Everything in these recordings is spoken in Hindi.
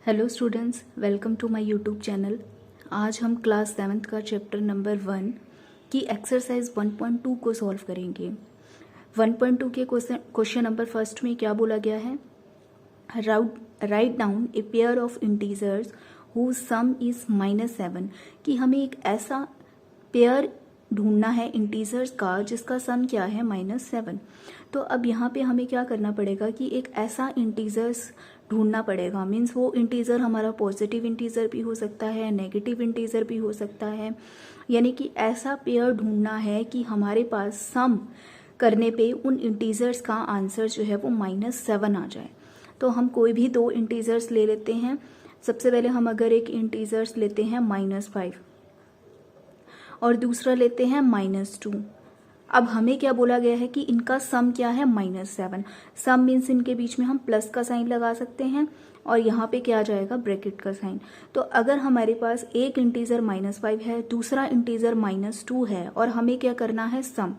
Hello students, welcome to my YouTube channel. आज हम क्लास 7th का चैप्टर नंबर 1 की एक्सरसाइज 1.2 को सॉल्व करेंगे। 1.2 के क्वेश्चन नंबर फर्स्ट में क्या बोला गया है? Write down a pair of integers whose sum is -7। कि हमें एक ऐसा पेयर ढूंढना है इंटीजर्स का जिसका सम क्या है -7। तो अब यहाँ पे हमें क्या करना पड़ेगा कि एक ऐसा इंटीजर्स ढूंढना पड़ेगा। मीन्स वो इंटीजर हमारा पॉजिटिव इंटीजर भी हो सकता है, नेगेटिव इंटीजर भी हो सकता है। यानी कि ऐसा पेयर ढूंढना है कि हमारे पास सम करने पे उन इंटीजर्स का आंसर जो है वो -7 आ जाए। तो हम कोई भी दो इंटीजर्स ले लेते हैं। सबसे पहले हम अगर एक इंटीजर्स लेते हैं -5 और दूसरा लेते हैं -2। अब हमें क्या बोला गया है कि इनका सम क्या है? -7। सम मीन्स इनके बीच में हम प्लस का साइन लगा सकते हैं और यहाँ पे क्या आ जाएगा? ब्रैकेट का साइन। तो अगर हमारे पास एक इंटीजर -5 है, दूसरा इंटीजर -2 है और हमें क्या करना है? सम।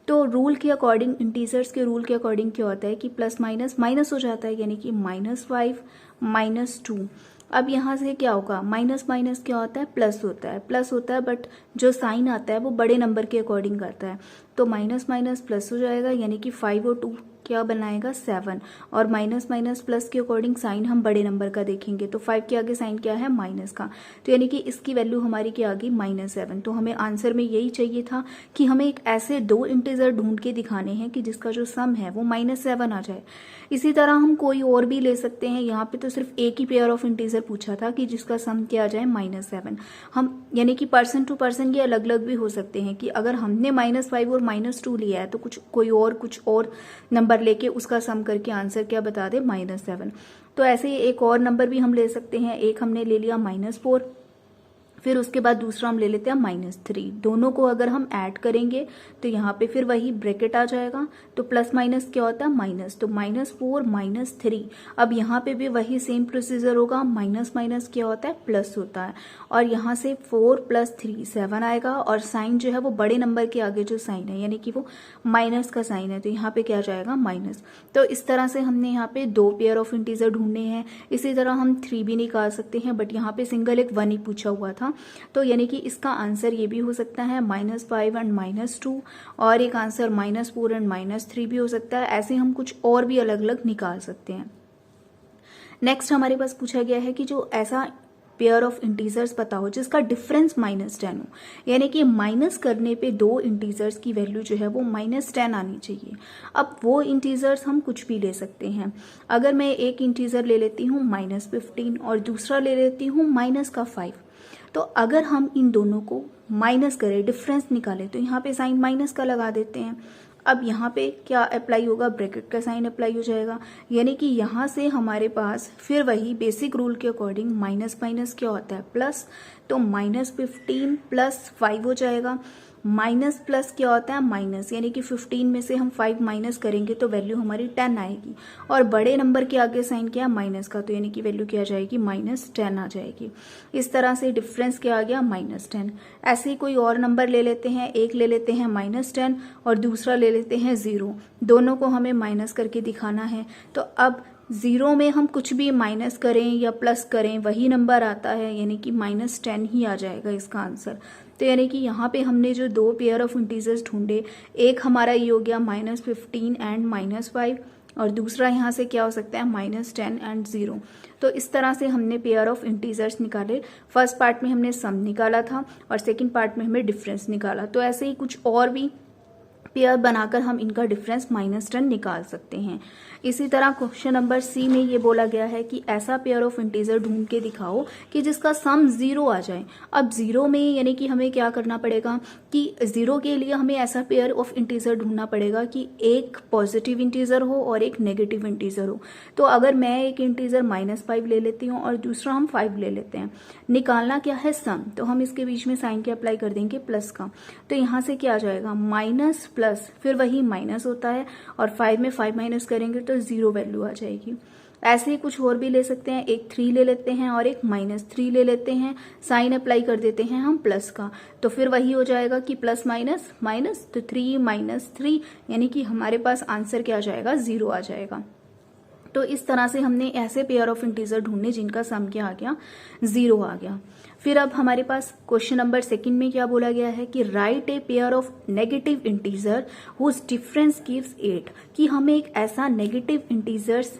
तो रूल के अकॉर्डिंग, इंटीजर्स के रूल के अकॉर्डिंग क्या होता है कि प्लस माइनस माइनस हो जाता है, यानी कि -5 -2। अब यहाँ से क्या होगा? माइनस माइनस क्या होता है? प्लस होता है। प्लस होता है बट जो साइन आता है वो बड़े नंबर के अकॉर्डिंग आता है। तो माइनस माइनस प्लस हो जाएगा, यानी कि 5 और 2 क्या बनाएगा? 7। और माइनस माइनस प्लस के अकॉर्डिंग साइन हम बड़े नंबर का देखेंगे। तो 5 के आगे साइन क्या है? माइनस का। तो यानी कि इसकी वैल्यू हमारी क्या आ गई? -7। तो हमें आंसर में यही चाहिए था कि हमें एक ऐसे दो इंटीजर ढूंढ के दिखाने हैं कि जिसका जो सम है वो -7 आ जाए। इसी तरह हम कोई और भी ले सकते हैं। यहाँ पे तो सिर्फ एक ही पेयर ऑफ इंटीजर पूछा था कि जिसका सम क्या आ जाए? -7। हम यानी कि पर्सन टू पर्सन ये अलग अलग भी हो सकते हैं कि अगर हमने -5 और -2 लिया है तो कुछ और नंबर लेके उसका सम करके आंसर क्या बता दे? -7। तो ऐसे ही एक और नंबर भी हम ले सकते हैं। एक हमने ले लिया -4, फिर उसके बाद दूसरा हम ले लेते हैं -3। दोनों को अगर हम ऐड करेंगे तो यहाँ पे फिर वही ब्रैकेट आ जाएगा। तो प्लस माइनस क्या होता है? माइनस। तो -4 -3। अब यहाँ पे भी वही सेम प्रोसीजर होगा। माइनस माइनस क्या होता है? प्लस होता है। और यहाँ से 4 + 3 7 आएगा और साइन जो है वो बड़े नंबर के आगे जो साइन है यानी कि वो माइनस का साइन है, तो यहाँ पे क्या जाएगा? माइनस। तो इस तरह से हमने यहाँ पे दो पेयर ऑफ इंटीजर ढूंढने हैं। इसी तरह हम 3 भी निकाल सकते हैं, बट यहाँ पे सिंगल एक 1 ही पूछा हुआ था। तो यानी कि इसका आंसर ये भी हो सकता है -5 एंड -2, और एक आंसर -4 एंड -3 भी हो सकता है। ऐसे हम कुछ और भी अलग अलग निकाल सकते हैं। नेक्स्ट हमारे पास पूछा गया है कि जो ऐसा पेयर ऑफ इंटीजर्स बताओ जिसका डिफरेंस -10 हो, यानी कि माइनस करने पे दो इंटीजर्स की वैल्यू जो है वो -10 आनी चाहिए। अब वो इंटीजर्स हम कुछ भी ले सकते हैं। अगर मैं एक इंटीजर ले लेती हूँ -15 और दूसरा ले लेती हूँ -5, तो अगर हम इन दोनों को माइनस करें, डिफरेंस निकालें, तो यहाँ पे साइन माइनस का लगा देते हैं। अब यहाँ पे क्या अप्लाई होगा? ब्रैकेट का साइन अप्लाई हो जाएगा। यानी कि यहाँ से हमारे पास फिर वही बेसिक रूल के अकॉर्डिंग माइनस माइनस क्या होता है? प्लस। तो -15 + 5 हो जाएगा। माइनस प्लस क्या होता है? माइनस। यानी कि 15 में से हम 5 माइनस करेंगे तो वैल्यू हमारी 10 आएगी। और बड़े नंबर के आगे साइन क्या है? माइनस का। तो यानी कि वैल्यू क्या आ जाएगी? -10 आ जाएगी। इस तरह से डिफरेंस क्या आ गया? -10। ऐसे ही कोई और नंबर ले लेते हैं। एक ले लेते हैं -10 और दूसरा ले लेते हैं 0। दोनों को हमें माइनस करके दिखाना है। तो अब 0 में हम कुछ भी माइनस करें या प्लस करें वही नंबर आता है, यानी कि -10 ही आ जाएगा इसका आंसर। तो यानी कि यहाँ पे हमने जो दो पेयर ऑफ इंटीजर्स ढूंढे, एक हमारा ये हो गया -15 एंड -5, और दूसरा यहाँ से क्या हो सकता है? -10 एंड 0। तो इस तरह से हमने पेयर ऑफ इंटीजर्स निकाले। फर्स्ट पार्ट में हमने सम निकाला था और सेकंड पार्ट में हमने डिफरेंस निकाला। तो ऐसे ही कुछ और भी पेयर बनाकर हम इनका डिफरेंस -10 निकाल सकते हैं। इसी तरह क्वेश्चन नंबर सी में ये बोला गया है कि ऐसा पेयर ऑफ इंटीजर ढूंढ के दिखाओ कि जिसका सम 0 आ जाए। अब 0 में यानी कि हमें क्या करना पड़ेगा कि 0 के लिए हमें ऐसा पेयर ऑफ इंटीजर ढूंढना पड़ेगा कि एक पॉजिटिव इंटीजर हो और एक नेगेटिव इंटीजर हो। तो अगर मैं एक इंटीजर -5 ले लेती हूँ और दूसरा हम 5 ले लेते हैं, निकालना क्या है? सम। तो हम इसके बीच में साइन के अप्लाई कर देंगे प्लस का। तो यहाँ से क्या आ जाएगा? माइनस प्लस, फिर वही माइनस होता है और 5 में 5 माइनस करेंगे तो 0 वैल्यू आ जाएगी। ऐसे ही कुछ और भी ले सकते हैं। एक 3 ले लेते हैं और एक -3 ले लेते हैं। साइन अप्लाई कर देते हैं हम प्लस का। तो फिर वही हो जाएगा कि प्लस माइनस माइनस, तो 3 - 3, यानी कि हमारे पास आंसर क्या आ जाएगा? 0 आ जाएगा। तो इस तरह से हमने ऐसे पेयर ऑफ इंटीजर ढूंढने जिनका सम क्या आ गया, 0 आ गया। फिर अब हमारे पास क्वेश्चन नंबर 2 में क्या बोला गया है कि write a pair of negative integer whose difference gives 8, कि हमें एक ऐसा नेगेटिव इंटीजर्स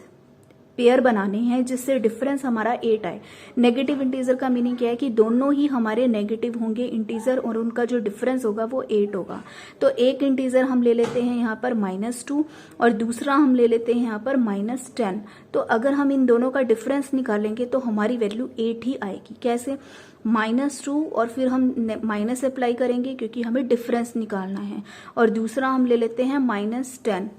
पेयर बनाने हैं जिससे डिफरेंस हमारा 8 आए। नेगेटिव इंटीजर का मीनिंग क्या है कि दोनों ही हमारे नेगेटिव होंगे इंटीजर और उनका जो डिफरेंस होगा वो 8 होगा। तो एक इंटीजर हम ले लेते हैं यहाँ पर -2 और दूसरा हम ले लेते हैं यहाँ पर -10। तो अगर हम इन दोनों का डिफरेंस निकालेंगे तो हमारी वैल्यू 8 ही आएगी। कैसे? -2 और फिर हम माइनस अप्लाई करेंगे क्योंकि हमें डिफरेंस निकालना है, और दूसरा हम ले लेते हैं -10।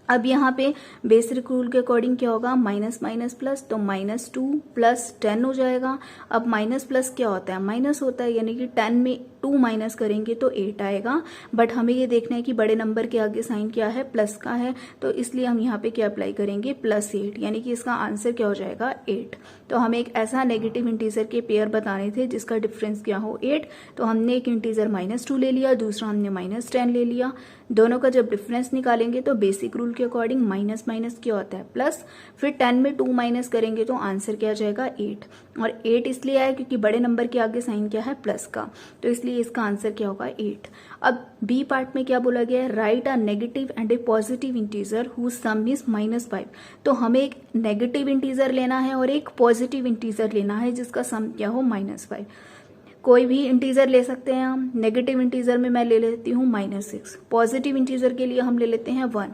अब यहाँ पे बेसिक रूल के अकॉर्डिंग क्या होगा, माइनस माइनस प्लस, तो -2 + 10 हो जाएगा। अब माइनस प्लस क्या होता है, माइनस होता है, यानी कि 10 में 2 माइनस करेंगे तो 8 आएगा। बट हमें ये देखना है कि बड़े नंबर के आगे साइन क्या है, प्लस का है, तो इसलिए हम यहाँ पे क्या अप्लाई करेंगे, +8, यानी कि इसका आंसर क्या हो जाएगा, 8। तो हमें एक ऐसा नेगेटिव इंटीजर के पेयर बताने थे जिसका डिफरेंस क्या हो, 8। तो हमने एक इंटीजर -2 ले लिया, दूसरा हमने -10 ले लिया। दोनों का जब डिफरेंस निकालेंगे तो बेसिक रूल के अकॉर्डिंग माइनस माइनस क्या होता है, प्लस, फिर 10 में 2 माइनस करेंगे तो आंसर क्या आ जाएगा, 8। और 8 इसलिए आया क्योंकि बड़े नंबर के आगे साइन क्या है, प्लस का, तो इसलिए इसका आंसर क्या होगा, 8। अब बी पार्ट में क्या बोला गया है, write a negative and a positive integer whose sum is -5। तो हमें एक नेगेटिव इंटीजर लेना है और एक पॉजिटिव इंटीजर लेना है जिसका सम क्या हो, -5। कोई भी इंटीजर ले सकते हैं हम। नेगेटिव इंटीजर में मैं ले लेती हूँ -6, पॉजिटिव इंटीजर के लिए हम ले लेते हैं 1।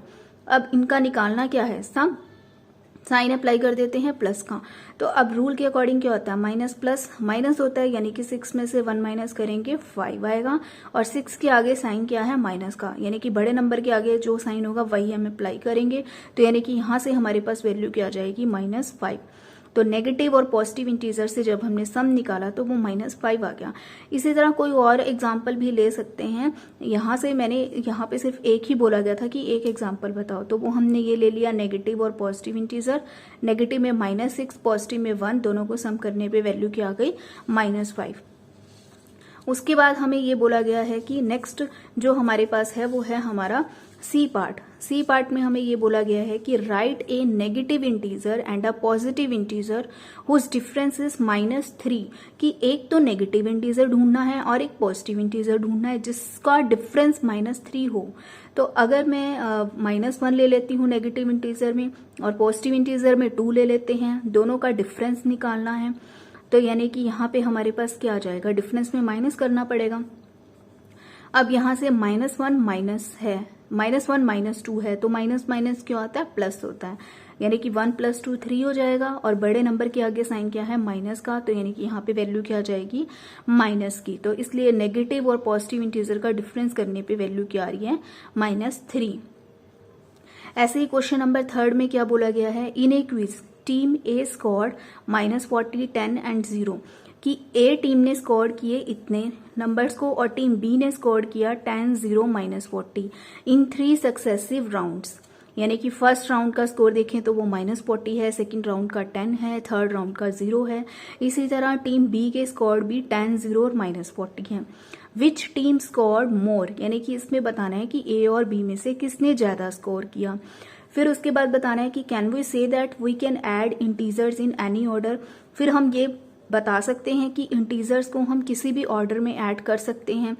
अब इनका निकालना क्या है, सम, साइन अप्लाई कर देते हैं प्लस का। तो अब रूल के अकॉर्डिंग क्या होता है, माइनस प्लस माइनस होता है, यानी कि 6 में से 1 माइनस करेंगे 5 आएगा, और 6 के आगे साइन क्या है, माइनस का, यानी कि बड़े नंबर के आगे जो साइन होगा वही हम अप्लाई करेंगे। तो यानी कि यहाँ से हमारे पास वैल्यू क्या आ जाएगी, -5। तो नेगेटिव और पॉजिटिव इंटीजर से जब हमने सम निकाला तो वो -5 आ गया। इसी तरह कोई और एग्जाम्पल भी ले सकते हैं। यहाँ से मैंने यहाँ पे सिर्फ एक ही बोला गया था कि एक एग्जाम्पल बताओ, तो वो हमने ये ले लिया नेगेटिव और पॉजिटिव इंटीजर। नेगेटिव में -6, पॉजिटिव में 1, दोनों को सम करने पे वैल्यू क्या आ गई, -5। उसके बाद हमें ये बोला गया है कि नेक्स्ट जो हमारे पास है वो है हमारा सी पार्ट। सी पार्ट में हमें ये बोला गया है कि write a negative integer and a positive integer whose difference is -3, कि एक तो नेगेटिव इंटीजर ढूंढना है और एक पॉजिटिव इंटीजर ढूंढना है जिसका डिफरेंस -3 हो। तो अगर मैं -1 ले लेती हूँ नेगेटिव इंटीजर में और पॉजिटिव इंटीजर में 2 ले लेते हैं, दोनों का डिफरेंस निकालना है, तो यानी कि यहाँ पे हमारे पास क्या आ जाएगा, डिफरेंस में माइनस करना पड़ेगा। अब यहाँ से -1 माइनस है, -1 -2 है, तो माइनस माइनस क्या होता है, प्लस होता है, यानी कि 1 + 2 3 हो जाएगा, और बड़े नंबर के आगे साइन क्या है, माइनस का, तो यानी कि यहाँ पे वैल्यू क्या आ जाएगी, माइनस की। तो इसलिए नेगेटिव और पॉजिटिव इंटीजर का डिफरेंस करने पे वैल्यू क्या आ रही है, -3। ऐसे ही क्वेश्चन नंबर 3 में क्या बोला गया है, in a quiz team A scored -40, 10 and 0, कि ए टीम ने स्कोर किए इतने नंबर्स को और टीम बी ने स्कोर किया 10, 0, -40 इन 3 सक्सेसिव राउंड्स। यानी कि फर्स्ट राउंड का स्कोर देखें तो वो -40 है, सेकंड राउंड का 10 है, थर्ड राउंड का 0 है। इसी तरह टीम बी के स्कोर भी 10, 0 और -40 हैं। विच टीम स्कोर मोर, यानी कि इसमें बताना है कि ए और बी में से किसने ज्यादा स्कोर किया। फिर उसके बाद बताना है कि can we say that we can add integers in any order, फिर हम ये बता सकते हैं कि इंटीजर्स को हम किसी भी ऑर्डर में ऐड कर सकते हैं।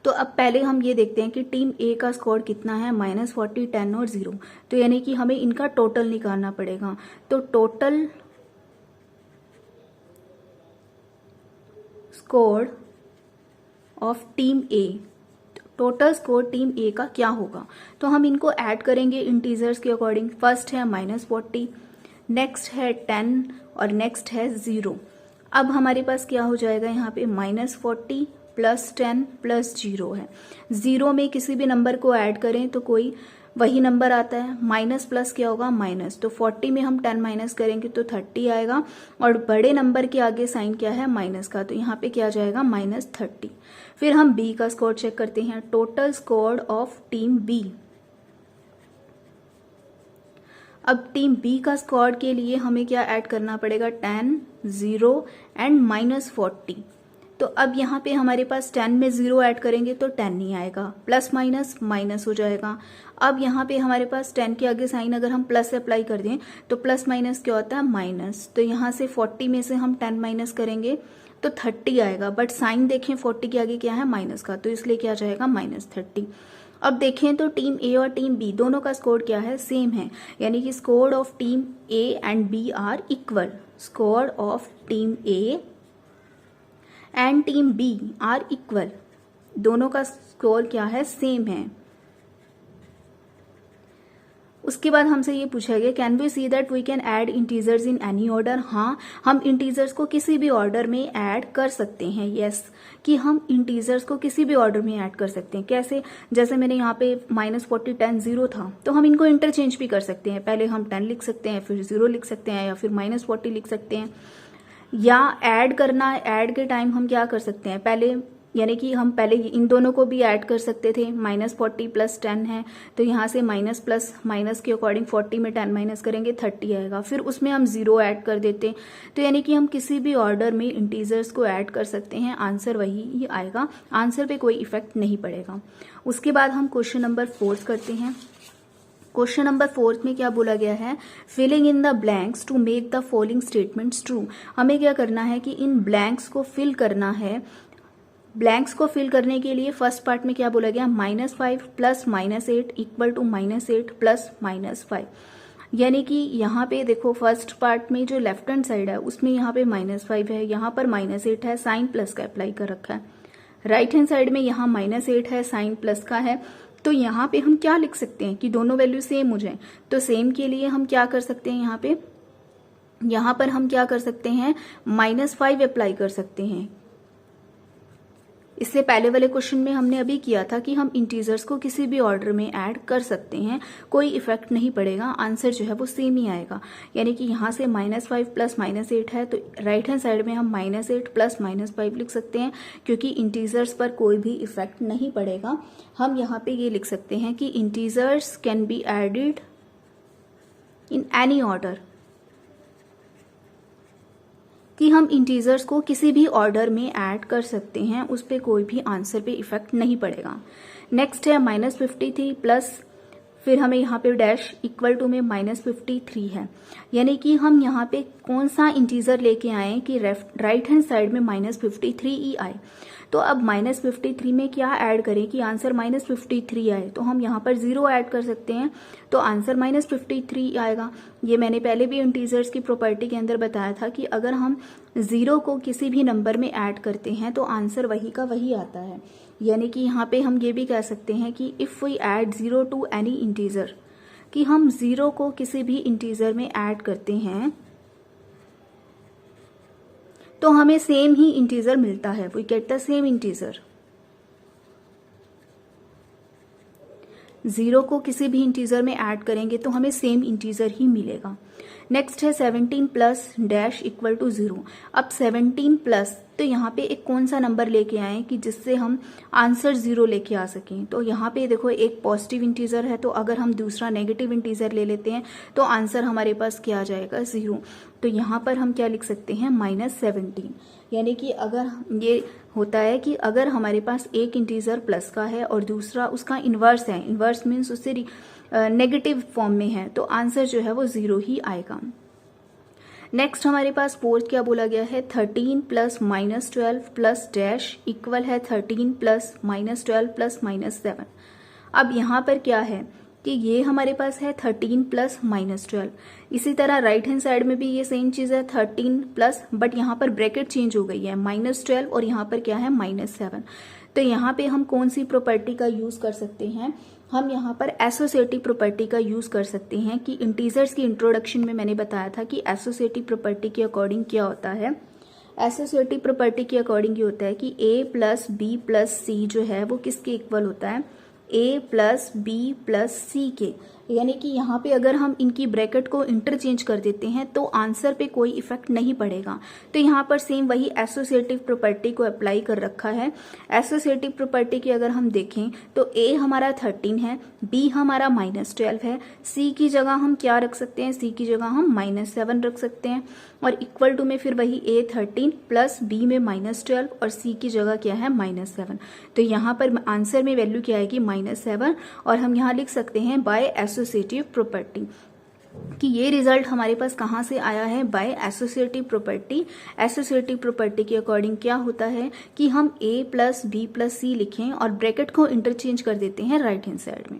तो अब पहले हम ये देखते हैं कि टीम ए का स्कोर कितना है, -40, 10 और 0, तो यानी कि हमें इनका टोटल निकालना पड़ेगा। तो total score of team A, total score team A का क्या होगा, तो हम इनको ऐड करेंगे इंटीजर्स के अकॉर्डिंग। फर्स्ट है -40, नेक्स्ट है 10 और नेक्स्ट है 0। अब हमारे पास क्या हो जाएगा, यहाँ पे -40 + 10 + 0 है। 0 में किसी भी नंबर को ऐड करें तो कोई वही नंबर आता है, माइनस प्लस क्या होगा, माइनस, तो 40 में हम 10 माइनस करेंगे तो 30 आएगा, और बड़े नंबर के आगे साइन क्या है, माइनस का, तो यहाँ पे क्या आ जाएगा, -30। फिर हम बी का स्कोर चेक करते हैं, total score of team B. अब टीम बी का स्कोर के लिए हमें क्या ऐड करना पड़ेगा, 10, 0 एंड -40। तो अब यहाँ पे हमारे पास 10 में 0 ऐड करेंगे तो 10 नहीं आएगा, प्लस माइनस माइनस हो जाएगा। अब यहाँ पे हमारे पास 10 के आगे साइन अगर हम प्लस अप्लाई कर दें तो प्लस माइनस क्या होता है, माइनस। तो यहाँ से 40 में से हम 10 माइनस करेंगे तो 30 आएगा, बट साइन देखें 40 के आगे क्या है, माइनस का, तो इसलिए क्या जाएगा, -30। अब देखें तो टीम ए और टीम बी दोनों का स्कोर क्या है, सेम है, यानी कि score of team A and B are equal. Score of team A and team B are equal, दोनों का स्कोर क्या है, सेम है। उसके बाद हमसे ये पूछा गया, can we see that we can add integers in any order. हाँ, हम इंटीजर्स को किसी भी ऑर्डर में ऐड कर सकते हैं। यस, कि हम इंटीजर्स को किसी भी ऑर्डर में ऐड कर सकते हैं। कैसे, जैसे मैंने यहाँ पे -40 10 0 था, तो हम इनको इंटरचेंज भी कर सकते हैं। पहले हम 10 लिख सकते हैं, फिर 0 लिख सकते हैं, या फिर -40 लिख सकते हैं। या ऐड करना, ऐड के टाइम हम क्या कर सकते हैं, पहले यानी कि हम पहले इन दोनों को भी ऐड कर सकते थे। -40 + 10 है, तो यहाँ से माइनस प्लस माइनस के अकॉर्डिंग 40 में 10 माइनस करेंगे 30 आएगा, फिर उसमें हम 0 ऐड कर देते। तो यानी कि हम किसी भी ऑर्डर में इंटीजर्स को ऐड कर सकते हैं, आंसर वही ही आएगा, आंसर पे कोई इफेक्ट नहीं पड़ेगा। उसके बाद हम क्वेश्चन नंबर 4 करते हैं। क्वेश्चन नंबर 4 में क्या बोला गया है, filling in the blanks to make the following statements true. हमें क्या करना है कि इन ब्लैंक्स को फिल करना है। ब्लैंक्स को फिल करने के लिए फर्स्ट पार्ट में क्या बोला गया, -5 + -8 इक्वल टू -8 + -5। यानी कि यहाँ पे देखो फर्स्ट पार्ट में जो लेफ्ट हैंड साइड है उसमें यहाँ पे -5 है, यहाँ पर -8 है, साइन प्लस का अप्लाई कर रखा है। राइट हैंड साइड में यहाँ -8 है, साइन प्लस का है। तो यहाँ पे हम क्या लिख सकते हैं कि दोनों वैल्यू सेम हो जाए। तो सेम के लिए हम क्या कर सकते हैं, यहाँ पर हम क्या कर सकते हैं, -5 अप्लाई कर सकते हैं। इससे पहले वाले क्वेश्चन में हमने अभी किया था कि हम इंटीजर्स को किसी भी ऑर्डर में ऐड कर सकते हैं, कोई इफेक्ट नहीं पड़ेगा, आंसर जो है वो सेम ही आएगा। यानी कि यहाँ से -5 + -8 है, तो राइट हैंड साइड में हम -8 + -5 लिख सकते हैं, क्योंकि इंटीजर्स पर कोई भी इफेक्ट नहीं पड़ेगा। हम यहाँ पे ये लिख सकते हैं कि integers can be added in any order, कि हम इंटीजर्स को किसी भी ऑर्डर में ऐड कर सकते हैं, उस पर कोई भी आंसर पे इफेक्ट नहीं पड़ेगा। नेक्स्ट है -53 प्लस, फिर हमें यहाँ पे डैश इक्वल टू में -53 है। यानी कि हम यहाँ पे कौन सा इंटीजर लेके आए कि राइट हैंड साइड में -53 ही आए। तो अब -53 में क्या ऐड करें कि आंसर -53 आए, तो हम यहाँ पर 0 ऐड कर सकते हैं, तो आंसर -53 आएगा। ये मैंने पहले भी इंटीजर्स की प्रॉपर्टी के अंदर बताया था कि अगर हम 0 को किसी भी नंबर में ऐड करते हैं तो आंसर वही का वही आता है। यानी कि यहाँ पे हम ये भी कह सकते हैं कि if we add 0 to any integer, कि हम 0 को किसी भी इंटीजर में ऐड करते हैं तो हमें सेम ही इंटीजर मिलता है, we get the same integer. 0 को किसी भी इंटीजर में ऐड करेंगे तो हमें सेम इंटीजर ही मिलेगा। नेक्स्ट है 17 प्लस डैश इक्वल टू 0। अब 17 प्लस, तो यहाँ पे एक कौन सा नंबर लेके आए कि जिससे हम आंसर 0 लेके आ सकें। तो यहाँ पे देखो एक पॉजिटिव इंटीजर है, तो अगर हम दूसरा नेगेटिव इंटीजर ले लेते हैं तो आंसर हमारे पास क्या आ जाएगा, 0। तो यहाँ पर हम क्या लिख सकते हैं, -17। यानी कि अगर ये होता है कि अगर हमारे पास एक इंटीजर प्लस का है और दूसरा उसका इन्वर्स है, इन्वर्स मीन्स उससे नेगेटिव फॉर्म में है, तो आंसर जो है वो 0 ही आएगा। नेक्स्ट हमारे पास फोर्थ क्या बोला गया है, 13 प्लस -12 प्लस डैश इक्वल है 13 प्लस -12 प्लस -7। अब यहाँ पर क्या है कि ये हमारे पास है 13 प्लस -12। इसी तरह राइट हैंड साइड में भी ये सेम चीज़ है 13 प्लस, बट यहाँ पर ब्रैकेट चेंज हो गई है, -12 और यहाँ पर क्या है -7। तो यहाँ पे हम कौन सी प्रॉपर्टी का यूज़ कर सकते हैं, हम यहाँ पर एसोसिएटिव प्रॉपर्टी का यूज़ कर सकते हैं। कि इंटीजर्स की इंट्रोडक्शन में मैंने बताया था कि एसोसिएटिव प्रॉपर्टी के अकॉर्डिंग क्या होता है। एसोसिएटिव प्रॉपर्टी के अकॉर्डिंग ये होता है कि a प्लस बी प्लस सी जो है वो किसके इक्वल होता है, a प्लस बी प्लस सी के यानी कि यहाँ पे अगर हम इनकी ब्रैकेट को इंटरचेंज कर देते हैं तो आंसर पे कोई इफेक्ट नहीं पड़ेगा। तो यहाँ पर सेम वही एसोसिएटिव प्रॉपर्टी को अप्लाई कर रखा है। एसोसिएटिव प्रॉपर्टी की अगर हम देखें तो ए हमारा 13 है, बी हमारा -12 है, सी की जगह हम क्या रख सकते हैं, सी की जगह हम -7 रख सकते हैं, और इक्वल टू में फिर वही ए 13 प्लस बी में -12 और सी की जगह क्या है -7। तो यहाँ पर आंसर में वैल्यू क्या आएगी -7, और हम यहाँ लिख सकते हैं बाय एसोसिएटिव प्रॉपर्टी कि ये रिजल्ट हमारे पास कहाँ से आया है, by associative property. Associative property के अकॉर्डिंग क्या होता है कि हम a plus b plus c लिखें और ब्रैकेट को इंटरचेंज कर देते हैं राइट हैंड साइड में।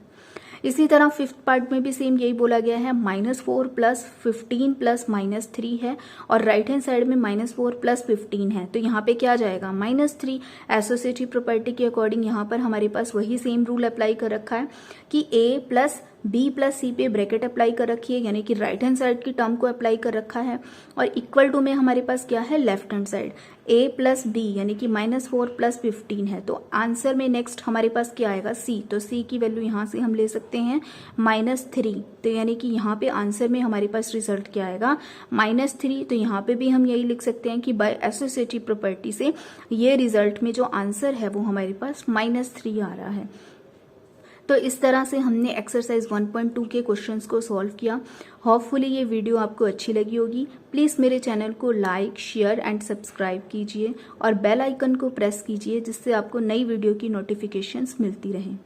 इसी तरह फिफ्थ पार्ट में भी सेम यही बोला गया है, -4 प्लस 15 प्लस -3 है और राइट हैंड साइड में -4 प्लस 15 है, तो यहाँ पे क्या जाएगा -3। एसोसिएटिव प्रॉपर्टी के अकॉर्डिंग यहाँ पर हमारे पास वही सेम रूल अप्लाई कर रखा है कि a प्लस बी प्लस सी पे ब्रैकेट अप्लाई कर रखी है, यानी कि राइट हैंड साइड की टर्म को अप्लाई कर रखा है, और इक्वल टू में हमारे पास क्या है left hand side a plus b यानी कि -4 प्लस 15 है। तो आंसर में नेक्स्ट हमारे पास क्या आएगा c, तो c की वैल्यू यहाँ से हम ले सकते हैं -3। तो यानी कि यहाँ पे आंसर में हमारे पास रिजल्ट क्या आएगा -3। तो यहाँ पे भी हम यही लिख सकते हैं कि बाय एसोसिएटिव प्रॉपर्टी से ये रिजल्ट में जो आंसर है वो हमारे पास -3 आ रहा है। तो इस तरह से हमने एक्सरसाइज 1.2 के क्वेश्चंस को सॉल्व किया। होपफुली ये वीडियो आपको अच्छी लगी होगी। प्लीज़ मेरे चैनल को लाइक, शेयर एंड सब्सक्राइब कीजिए और बेल आइकन को प्रेस कीजिए जिससे आपको नई वीडियो की नोटिफिकेशंस मिलती रहें।